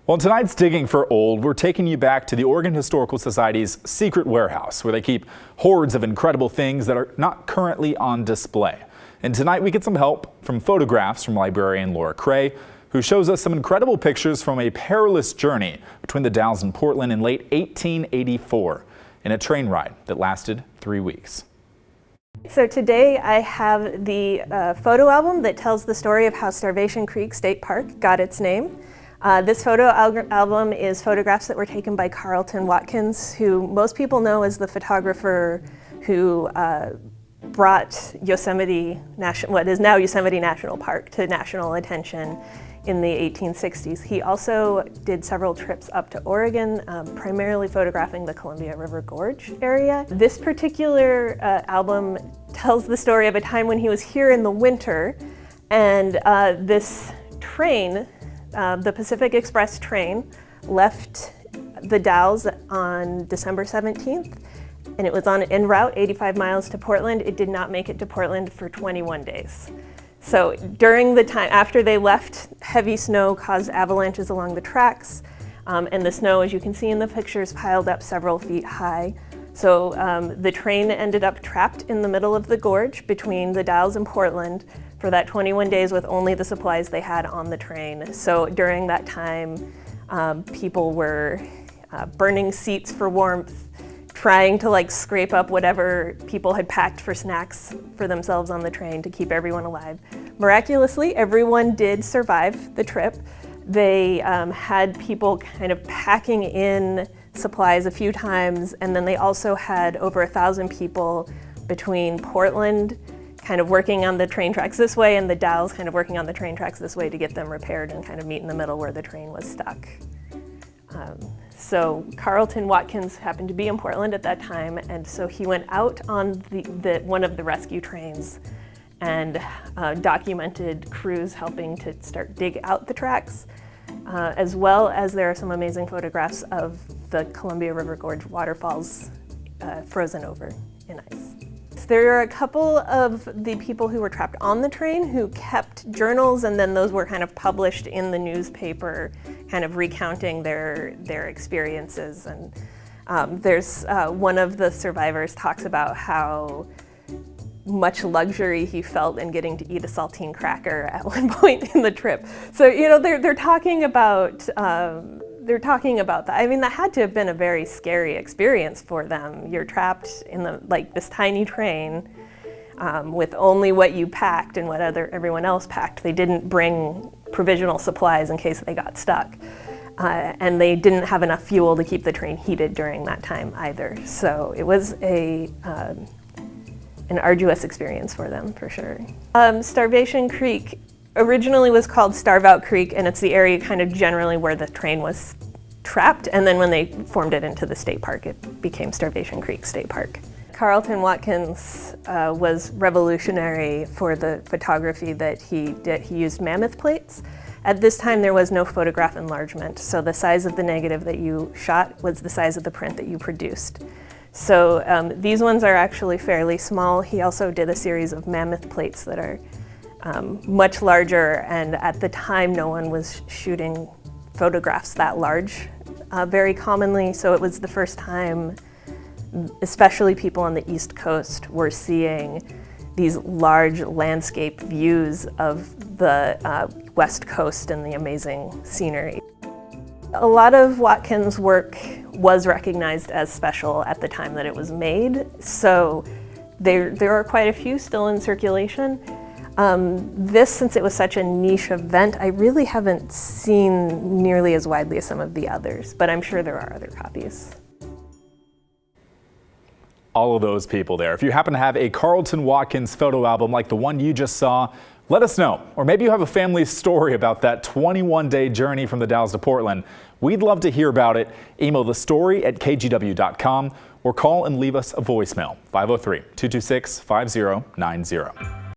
Well, tonight's Digging for Old, we're taking you back to the Oregon Historical Society's secret warehouse, where they keep hordes of incredible things that are not currently on display. And tonight we get some help from photographs from librarian Laura Cray, who shows us some incredible pictures from a perilous journey between the Dalles and Portland in late 1884 in a train ride that lasted 3 weeks. So today I have the photo album that tells the story of how Starvation Creek State Park got its name. This photo album is photographs that were taken by Carlton Watkins, who most people know as the photographer who brought Yosemite, what is now Yosemite National Park, to national attention in the 1860s. He also did several trips up to Oregon, primarily photographing the Columbia River Gorge area. This particular album tells the story of a time when he was here in the winter, and this train, the Pacific Express train, left the Dalles on December 17th, and it was en route 85 miles to Portland. It did not make it to Portland for 21 days. So during the time after they left, heavy snow caused avalanches along the tracks, and the snow, as you can see in the pictures, piled up several feet high. So the train ended up trapped in the middle of the gorge between the Dalles and Portland for that 21 days with only the supplies they had on the train. So during that time, people were burning seats for warmth, trying to scrape up whatever people had packed for snacks for themselves on the train to keep everyone alive. Miraculously, everyone did survive the trip. They had people kind of packing in supplies a few times, and then they also had over 1,000 people between Portland kind of working on the train tracks this way and the Dalles kind of working on the train tracks this way to get them repaired and kind of meet in the middle where the train was stuck. So Carlton Watkins happened to be in Portland at that time, and so he went out on one of the rescue trains and documented crews helping to start dig out the tracks, as well as there are some amazing photographs of the Columbia River Gorge waterfalls frozen over in ice. There are a couple of the people who were trapped on the train who kept journals, and then those were kind of published in the newspaper, kind of recounting their experiences. And there's one of the survivors talks about how much luxury he felt in getting to eat a saltine cracker at one point in the trip. So they're talking about that. I mean, that had to have been a very scary experience for them. You're trapped in this tiny train with only what you packed and what everyone else packed. They didn't bring provisional supplies in case they got stuck. And they didn't have enough fuel to keep the train heated during that time either. So it was an arduous experience for them, for sure. Starvation Creek originally was called Starve Out Creek, and it's the area kind of generally where the train was trapped, and then when they formed it into the state park, it became Starvation Creek State Park. Carlton Watkins was revolutionary for the photography that he did. He used mammoth plates. At this time, there was no photograph enlargement, so the size of the negative that you shot was the size of the print that you produced. So these ones are actually fairly small. He also did a series of mammoth plates that are much larger, and at the time no one was shooting photographs that large very commonly, so it was the first time, especially people on the East Coast, were seeing these large landscape views of the West Coast and the amazing scenery. A lot of Watkins' work was recognized as special at the time that it was made, so there are quite a few still in circulation. This, since it was such a niche event, I really haven't seen nearly as widely as some of the others, but I'm sure there are other copies. All of those people there. If you happen to have a Carlton Watkins photo album like the one you just saw, let us know. Or maybe you have a family story about that 21-day journey from the Dalles to Portland. We'd love to hear about it. Email thestory@kgw.com or call and leave us a voicemail, 503-226-5090.